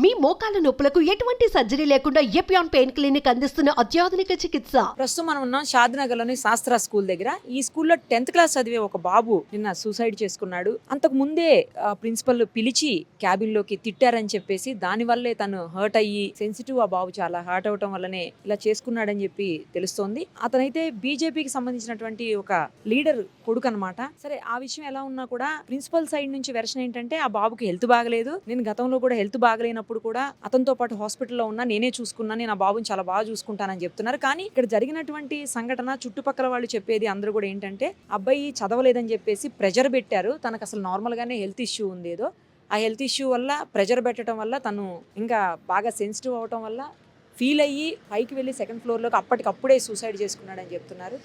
మీ మోకాల నొప్పులకు ఎటువంటి సర్జరీ లేకుండా ఎపియాన్ పెయిన్ క్లినిక్ అందిస్తున్న అత్యాధునిక చికిత్స. ప్రస్తుతం మనం ఉన్నాం షాద్నగర్లోని శాస్త్ర స్కూల్ దగ్గర. ఈ స్కూల్లో 10th క్లాస్ చదివే ఒక బాబు నిన్న సూసైడ్ చేసుకున్నాడు. అంతకు ముందే ప్రిన్సిపల్ పిలిచి క్యాబిన్ లోకి తిట్టారని చెప్పేసి దాని వల్లే తను హర్ట్ అయ్యి సెన్సిటివ్ ఆ బాబు చాలా హర్ట్ అవటం వల్లనే ఇలా చేసుకున్నాడని చెప్పి తెలుస్తోంది. అతనైతే బీజేపీకి సంబంధించినటువంటి ఒక లీడర్ కొడుకు అనమాట. సరే, ఆ విషయం ఎలా ఉన్నా కూడా ప్రిన్సిపల్ సైడ్ నుంచి వెర్షన్ ఏంటంటే ఆ బాబుకి హెల్త్ బాగలేదు, నేను గతంలో కూడా హెల్త్ బాగలేనప్పుడు కూడా అతనితో పాటు హాస్పిటల్లో ఉన్నా, నేనే చూసుకున్నాను, నేను ఆ బాబుని చాలా బాగా చూసుకుంటానని చెప్తున్నారు. కానీ ఇక్కడ జరిగినటువంటి సంఘటన చుట్టుపక్కల వాళ్ళు చెప్పేది అందరూ కూడా ఏంటంటే అబ్బాయి చదవలేదని చెప్పేసి ప్రెజర్ పెట్టారు. తనకు అసలు నార్మల్ గానే హెల్త్ ఇష్యూ ఉంది ఏదో, ఆ హెల్త్ ఇష్యూ వల్ల ప్రెజర్ పెట్టడం వల్ల తను ఇంకా బాగా సెన్సిటివ్ అవటం వల్ల ఫీల్ అయ్యి పైకి వెళ్ళి 2nd ఫ్లోర్లోకి అప్పటికప్పుడే సూసైడ్ చేసుకున్నాడని చెప్తున్నారు.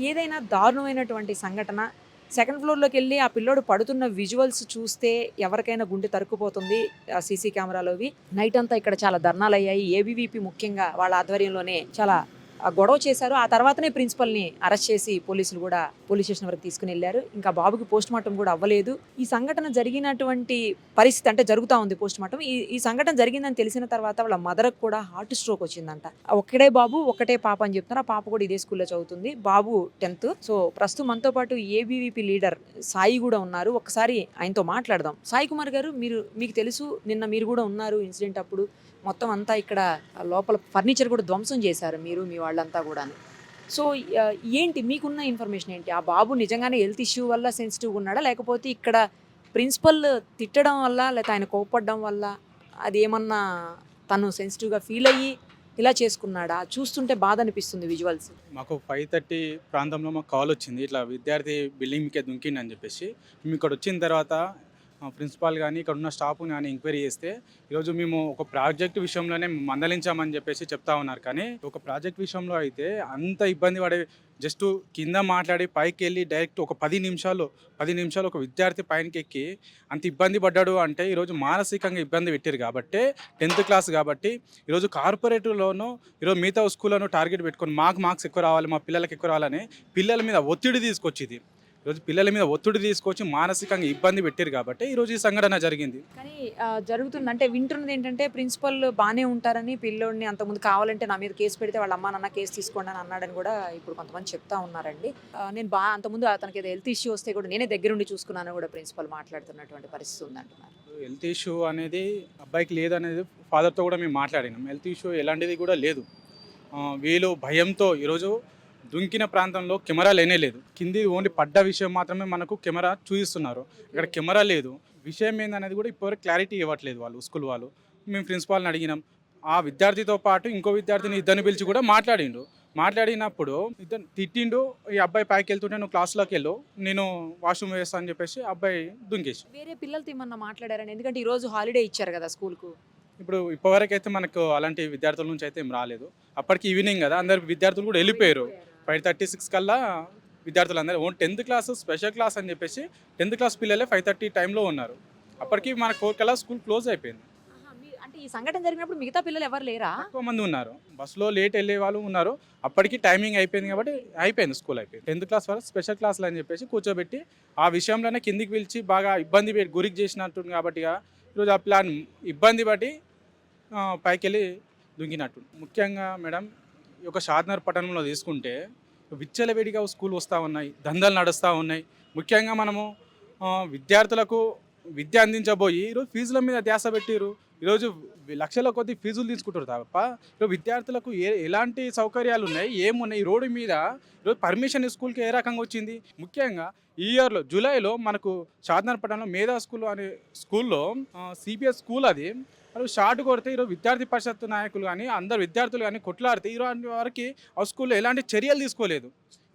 ఏదైనా దారుణమైనటువంటి సంఘటన 2nd ఫ్లోర్లోకి వెళ్ళి ఆ పిల్లోడు పడుతున్న విజువల్స్ చూస్తే ఎవరికైనా గుండె తరుక్కుపోతుంది. సీసీ కెమెరాలోవి నైట్ అంతా ఇక్కడ చాలా ధర్నాలు అయ్యాయి. ఏబీవీపీ ముఖ్యంగా వాళ్ళ ఆధ్వర్యంలోనే చాలా గొడవ చేశారు. ఆ తర్వాతనే ప్రిన్సిపల్ని అరెస్ట్ చేసి పోలీసులు కూడా పోలీస్ స్టేషన్ వరకు తీసుకుని వెళ్ళారు. ఇంకా బాబుకి పోస్ట్ మార్టం కూడా అవ్వలేదు. ఈ సంఘటన జరిగినటువంటి పరిస్థితి అంటే జరుగుతూ ఉంది పోస్ట్ మార్టం. ఈ సంఘటన జరిగిందని తెలిసిన తర్వాత వాళ్ళ మదర్కి కూడా హార్ట్ స్ట్రోక్ వచ్చిందంట. ఒక్కడే బాబు ఒకటే పాప అని చెప్తున్నారు. ఆ పాప కూడా ఇదే స్కూల్లో చదువుతుంది. బాబు 10th. సో ప్రస్తుతం మనతో పాటు ఏబీవీపీ లీడర్ సాయి కూడా ఉన్నారు. ఒకసారి ఆయనతో మాట్లాడదాం. సాయి కుమార్ గారు, మీకు తెలుసు, నిన్న మీరు కూడా ఉన్నారు ఇన్సిడెంట్ అప్పుడు. మొత్తం అంతా ఇక్కడ లోపల ఫర్నిచర్ కూడా ధ్వంసం చేశారు మీరు, మీ వాళ్ళంతా కూడా. సో ఏంటి మీకున్న ఇన్ఫర్మేషన్ ఏంటి? ఆ బాబు నిజంగానే హెల్త్ ఇష్యూ వల్ల సెన్సిటివ్గా ఉన్నాడా, లేకపోతే ఇక్కడ ప్రిన్సిపల్ తిట్టడం వల్ల, లేకపోతే ఆయన కోప్పడడం వల్ల అది ఏమన్నా తను సెన్సిటివ్గా ఫీల్ అయ్యి ఇలా చేసుకున్నాడా? చూస్తుంటే బాధ అనిపిస్తుంది విజువల్స్. మాకు 5:30 ప్రాంతంలో మాకు కాల్ వచ్చింది, ఇట్లా విద్యార్థి బిల్డింగ్ మీకే దుంకిండి అని చెప్పేసి. మేము ఇక్కడ వచ్చిన తర్వాత ప్రిన్సిపాల్ కానీ ఇక్కడ ఉన్న స్టాఫ్ కానీ ఎంక్వైరీ చేస్తే ఈరోజు మేము ఒక ప్రాజెక్ట్ విషయంలోనే మందలించామని చెప్పేసి చెప్తా ఉన్నారు. కానీ ఒక ప్రాజెక్ట్ విషయంలో అయితే అంత ఇబ్బంది పడే, జస్ట్ కింద మాట్లాడి పైకి వెళ్ళి డైరెక్ట్ ఒక 10 నిమిషాలు ఒక విద్యార్థి పైనకి ఎక్కి అంత ఇబ్బంది పడ్డాడు అంటే ఈరోజు మానసికంగా ఇబ్బంది పెట్టారు. కాబట్టి 10th క్లాస్ కాబట్టి ఈరోజు కార్పొరేట్లోనూ ఈరోజు మిగతా స్కూళ్ళను టార్గెట్ పెట్టుకొని మార్క్స్ ఎక్కువ రావాలి, మా పిల్లలకి ఎక్కువ రావాలని పిల్లల మీద ఒత్తిడి తీసుకొచ్చింది. ఈరోజు పిల్లల మీద ఒత్తిడి తీసుకొచ్చి మానసికంగా ఇబ్బంది పెట్టారు కాబట్టి ఈరోజు ఈ సంఘటన జరిగింది. కానీ జరుగుతుంది అంటే వింటున్నది ఏంటంటే ప్రిన్సిపల్ బాగానే ఉంటారని, పిల్లోడిని అంతకుముందు కావాలంటే నా మీద కేసు పెడితే వాళ్ళ అమ్మ నాన్న కేసు తీసుకోండి అని అన్నాడని కూడా ఇప్పుడు కొంతమంది చెప్తా ఉన్నారండి. నేను అంతకుముందు అతనికి ఏదో హెల్త్ ఇష్యూ వస్తే కూడా నేనే దగ్గరుండి చూసుకున్నాను కూడా ప్రిన్సిపల్ మాట్లాడుతున్నటువంటి పరిస్థితి ఉందంటున్నారు. హెల్త్ ఇష్యూ అనేది అబ్బాయికి లేదనేది ఫాదర్తో కూడా మేము మాట్లాడినాం. హెల్త్ ఇష్యూ ఎలాంటిది కూడా లేదు. వీళ్ళు భయంతో ఈరోజు దుంకిన ప్రాంతంలో కెమెరా లేదు. కింది ఓన్లీ పడ్డ విషయం మాత్రమే మనకు కెమెరా చూపిస్తున్నారు. ఇక్కడ కెమెరా లేదు. విషయం ఏందనేది కూడా ఇప్పటివరకు క్లారిటీ ఇవ్వట్లేదు వాళ్ళు, స్కూల్ వాళ్ళు. మేము ప్రిన్సిపాల్ని అడిగినాం. ఆ విద్యార్థితో పాటు ఇంకో విద్యార్థిని ఇద్దరిని పిలిచి కూడా మాట్లాడినప్పుడు ఇద్దరు తిట్టిండు. ఈ అబ్బాయి పైకి వెళ్తుంటే నువ్వు క్లాస్లోకి వెళ్ళు, నేను వాష్రూమ్ వేస్తాను అని చెప్పేసి అబ్బాయి దుంకేసి. వేరే పిల్లలతో ఏమన్నా మాట్లాడారని? ఎందుకంటే ఈరోజు హాలిడే ఇచ్చారు కదా స్కూల్కు. ఇప్పటివరకు అయితే మనకు అలాంటి విద్యార్థుల నుంచి అయితే ఏం రాలేదు. అప్పటికి ఈవినింగ్ కదా, అందరు విద్యార్థులు కూడా వెళ్ళిపోయారు. 5:36 కల్లా విద్యార్థులు అందరూ 10th క్లాస్ స్పెషల్ క్లాస్ అని చెప్పేసి 10th క్లాస్ పిల్లలే 5:30 టైంలో ఉన్నారు. అప్పటికి మన 4 కల్లా స్కూల్ క్లోజ్ అయిపోయింది. అంటే ఈ సంఘటన జరిగినప్పుడు మిగతా పిల్లలు ఎవరు లేరా? ఎక్కువ మంది ఉన్నారు, బస్సులో లేట్ వెళ్ళే వాళ్ళు ఉన్నారు. అప్పటికి టైమింగ్ అయిపోయింది కాబట్టి అయిపోయింది, స్కూల్ అయిపోయింది. 10th క్లాస్ వరకు స్పెషల్ క్లాసులు అని చెప్పేసి కూర్చోబెట్టి ఆ విషయంలోనే కిందికి పిలిచి బాగా ఇబ్బంది గురికి చేసినట్టు కాబట్టి ఈరోజు ఆ ప్లాన్ ఇబ్బంది పట్టి పైకి వెళ్ళి దుంకినట్టు. ముఖ్యంగా మేడం, ఈ యొక్క షాద్నగర్ పట్టణంలో తీసుకుంటే విచ్చలవిడిగా స్కూల్ వస్తూ ఉన్నాయి, దందాలు నడుస్తూ ఉన్నాయి. ముఖ్యంగా మనము విద్యార్థులకు విద్య అందించబోయి ఈరోజు ఫీజుల మీద ధ్యాస పెట్టిరు. ఈరోజు లక్షల కొద్ది ఫీజులు తీసుకుంటారు తప్ప ఈరోజు విద్యార్థులకు ఎలాంటి సౌకర్యాలు ఉన్నాయి, ఏమున్నాయి? ఈ రోడ్డు మీద ఈరోజు పర్మిషన్ స్కూల్కి ఏ రకంగా వచ్చింది? ముఖ్యంగా ఈ ఇయర్లో జూలైలో మనకు షాద్నగర్ పట్టణంలో మేధా స్కూల్ అనే స్కూల్లో సిబిఎస్ స్కూల్ అది షార్ట్ కొడితే ఈరోజు విద్యార్థి పరిషత్ నాయకులు కానీ అందరు విద్యార్థులు కానీ కొట్లాడితే ఈరోజు వరకు ఆ స్కూల్లో ఎలాంటి చర్యలు తీసుకోలేదు.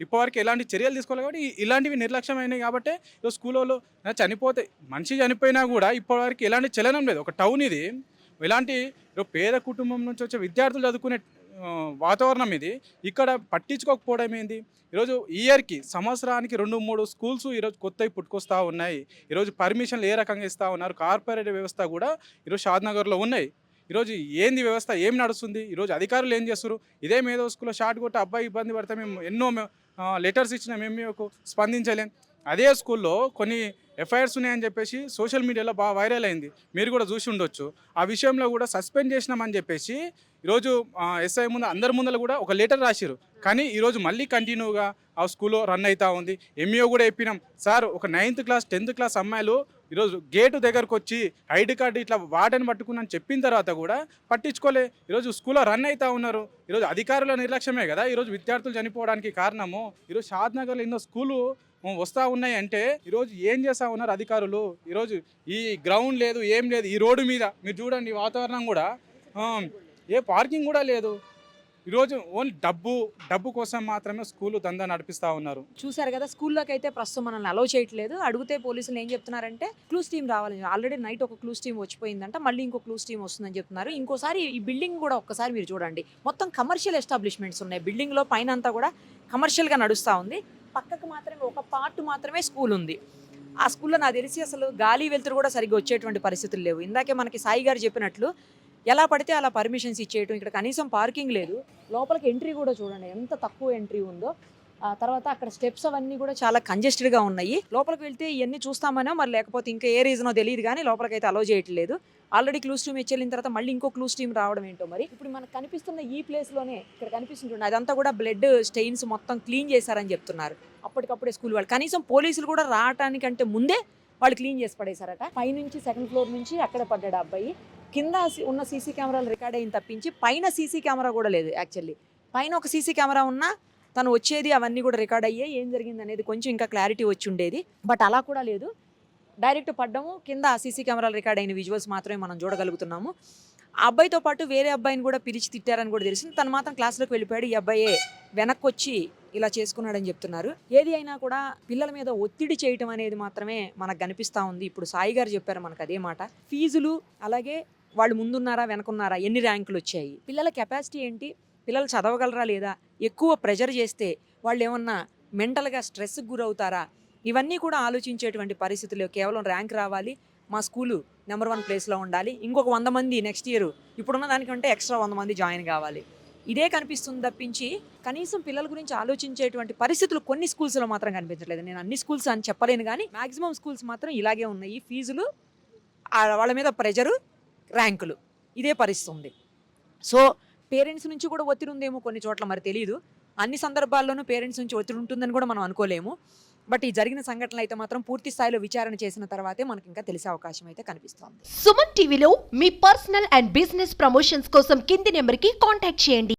ఇప్పటివరకు ఎలాంటి చర్యలు తీసుకోలేదు కాబట్టి ఇలాంటివి నిర్లక్ష్యమైనవి. కాబట్టి ఈరోజు స్కూల్లో చనిపోతే మనిషి చనిపోయినా కూడా ఇప్పటివరకు ఎలాంటి చలనం లేదు. ఒక టౌన్ ఇది, ఎలాంటి పేద కుటుంబం నుంచి వచ్చే విద్యార్థులు చదువుకునే వాతావరణం ఇది. ఇక్కడ పట్టించుకోకపోవడం ఏంది? ఈరోజు ఇయర్కి సంవత్సరానికి 2-3 స్కూల్స్ ఈరోజు కొత్తవి పుట్టుకొస్తూ ఉన్నాయి. ఈరోజు పర్మిషన్లు ఏ రకంగా ఇస్తూ ఉన్నారు? కార్పొరేట్ వ్యవస్థ కూడా ఈరోజు షాద్నగర్లో ఉన్నాయి. ఈరోజు ఏంది వ్యవస్థ, ఏం నడుస్తుంది? ఈరోజు అధికారులు ఏం చేస్తారు? ఇదే మేధో స్కూల్లో షార్ట్ కొట్టి అబ్బాయి ఇబ్బంది పడితే మేము ఎన్నో లెటర్స్ ఇచ్చినా మేము స్పందించలేం. అదే స్కూల్లో కొన్ని ఎఫ్ఐఆర్స్ ఉన్నాయని చెప్పేసి సోషల్ మీడియాలో బాగా వైరల్ అయింది, మీరు కూడా చూసి ఉండొచ్చు. ఆ విషయంలో కూడా సస్పెండ్ చేసినామని చెప్పేసి ఈరోజు ఎస్ఐ ముందు అందరి ముందర కూడా ఒక లెటర్ రాసిరు. కానీ ఈరోజు మళ్ళీ కంటిన్యూగా ఆ స్కూల్లో రన్ అవుతూ ఉంది. ఎంఈఓ కూడా చెప్పినాం, సార్ ఒక 9th క్లాస్ 10th క్లాస్ అమ్మాయిలు ఈరోజు గేటు దగ్గరకు వచ్చి ఐడి కార్డు ఇట్లా వాటని పట్టుకున్నాను చెప్పిన తర్వాత కూడా పట్టించుకోలే. ఈరోజు స్కూల్లో రన్ అవుతూ ఉన్నారు. ఈరోజు అధికారుల నిర్లక్ష్యమే కదా ఈరోజు విద్యార్థులు చనిపోవడానికి కారణము. ఈరోజు షాద్నగర్లో ఎన్నో స్కూలు వస్తూ ఉన్నాయి అంటే ఈరోజు ఏం చేస్తూ ఉన్నారు అధికారులు. ఈరోజు ఈ గ్రౌండ్ లేదు, ఏం లేదు, ఈ రోడ్డు మీద మీరు చూడండి వాతావరణం కూడా ఏ పార్కింగ్ కూడా లేదు. ఈరోజు ఓన్లీ డబ్బు కోసం మాత్రమే స్కూలు దందా నడిపిస్తూ ఉన్నారు. చూసారు కదా, స్కూల్లోకి అయితే ప్రస్తుతం మనల్ని అలౌ చేయట్లేదు. అడిగితే పోలీసులు ఏం చెప్తున్నారంటే క్లూస్ టీమ్ రావాలని. ఆల్రెడీ నైట్ ఒక క్లూస్ టీమ్ వచ్చిపోయిందంట, మళ్ళీ ఇంకో క్లూస్ టీమ్ వస్తుందని చెప్తున్నారు. ఇంకోసారి ఈ బిల్డింగ్ కూడా ఒక్కసారి మీరు చూడండి, మొత్తం కమర్షియల్ ఎస్టాబ్లిష్మెంట్స్ ఉన్నాయి. బిల్డింగ్లో పైన అంతా కూడా కమర్షియల్గా నడుస్తూ ఉంది. పక్కకు మాత్రమే ఒక పార్ట్ మాత్రమే స్కూల్ ఉంది. ఆ స్కూల్లో నాకు తెలిసి అసలు గాలి వెలుతురు కూడా సరిగ్గా వచ్చేటువంటి పరిస్థితులు లేవు. ఇందాకే మనకి సాయి గారు చెప్పినట్లు ఎలా పడితే అలా పర్మిషన్స్ ఇచ్చేయటం, ఇక్కడ కనీసం పార్కింగ్ లేదు. లోపలికి ఎంట్రీ కూడా చూడండి ఎంత తక్కువ ఎంట్రీ ఉందో. ఆ తర్వాత అక్కడ స్టెప్స్ అవన్నీ కూడా చాలా కంజెస్టెడ్గా ఉన్నాయి. లోపలికి వెళ్తే ఇవన్నీ చూస్తామనో మరి లేకపోతే ఇంకా ఏ రీజనో తెలియదు కానీ లోపలికి అయితే అలో చేయట్లేదు. ఆల్రెడీ క్లూస్ టీమ్ వెళ్ళిన తర్వాత మళ్ళీ ఇంకో క్లూస్ టీమ్ రావడం ఏంటో మరి. ఇప్పుడు మనకు కనిపిస్తున్న ఈ ప్లేస్లోనే ఇక్కడ కనిపిస్తుంటుంది, అదంతా కూడా బ్లడ్ స్టెయిన్స్ మొత్తం క్లీన్ చేశారని చెప్తున్నారు. అప్పటికప్పుడే స్కూల్ వాళ్ళు కనీసం పోలీసులు కూడా రావటానికంటే ముందే వాళ్ళు క్లీన్ చేసి పడేశారట. పైనుంచి 2nd ఫ్లోర్ నుంచి అక్కడ పడ్డాడు అబ్బాయి. కింద ఉన్న సీసీ కెమెరాలు రికార్డ్ అయిన తప్పించి పైన సీసీ కెమెరా కూడా లేదు. యాక్చువల్లీ పైన ఒక సీసీ కెమెరా ఉన్నా తను వచ్చేది అవన్నీ కూడా రికార్డ్ అయ్యే ఏం జరిగింది అనేది కొంచెం ఇంకా క్లారిటీ వచ్చి ఉండేది. బట్ అలా కూడా లేదు, డైరెక్ట్ పడ్డము కింద సీసీ కెమెరాలు రికార్డ్ అయిన విజువల్స్ మాత్రమే మనం చూడగలుగుతున్నాము. ఆ అబ్బాయితో పాటు వేరే అబ్బాయిని కూడా పిలిచి తిట్టారని కూడా తెలిసింది. తను మాత్రం క్లాస్లోకి వెళ్ళిపోయాడు. ఈ అబ్బాయే వెనక్కి వచ్చి ఇలా చేసుకున్నాడని చెప్తున్నారు. ఏది అయినా కూడా పిల్లల మీద ఒత్తిడి చేయటం అనేది మాత్రమే మనకు కనిపిస్తూ ఉంది. ఇప్పుడు సాయి గారు చెప్పారు మనకు అదే మాట. ఫీజులు, అలాగే వాళ్ళు ముందున్నారా వెనకున్నారా, ఎన్ని ర్యాంకులు వచ్చాయి, పిల్లల కెపాసిటీ ఏంటి, పిల్లలు చదవగలరా లేదా, ఎక్కువ ప్రెజర్ చేస్తే వాళ్ళు ఏమన్నా మెంటల్గా స్ట్రెస్కి గురవుతారా, ఇవన్నీ కూడా ఆలోచించేటువంటి పరిస్థితులు. కేవలం ర్యాంక్ రావాలి, మా స్కూలు నెంబర్ 1 ప్లేస్లో ఉండాలి, ఇంకొక 100 మంది నెక్స్ట్ ఇయర్ ఇప్పుడున్న దానికంటే ఎక్స్ట్రా 100 మంది జాయిన్ కావాలి, ఇదే కనిపిస్తుంది తప్పించి కనీసం పిల్లల గురించి ఆలోచించేటువంటి పరిస్థితులు కొన్ని స్కూల్స్లో మాత్రం కనిపించట్లేదు. నేను అన్ని స్కూల్స్ అని చెప్పలేను కానీ మ్యాక్సిమం స్కూల్స్ మాత్రం ఇలాగే ఉన్నాయి. ఫీజులు, వాళ్ళ మీద ప్రెజరు, ర్యాంకులు, ఇదే పరిస్థితి ఉంది. సో పేరెంట్స్ నుంచి కూడా ఒత్తిడి ఉందేమో కొన్ని చోట్ల, మరి తెలియదు. అన్ని సందర్భాల్లోనూ పేరెంట్స్ నుంచి ఒత్తిడి ఉంటుందని కూడా మనం అనుకోలేము. బట్ ఈ జరిగిన సంఘటనలు అయితే మాత్రం పూర్తి స్థాయిలో విచారణ చేసిన తర్వాతే మనకి ఇంకా తెలిసే అవకాశం అయితే కనిపిస్తోంది. సుమన్ టీవీలో మీ పర్సనల్ అండ్ బిజినెస్ ప్రమోషన్స్ కోసం కింది నెంబర్కి కాంటాక్ట్ చేయండి.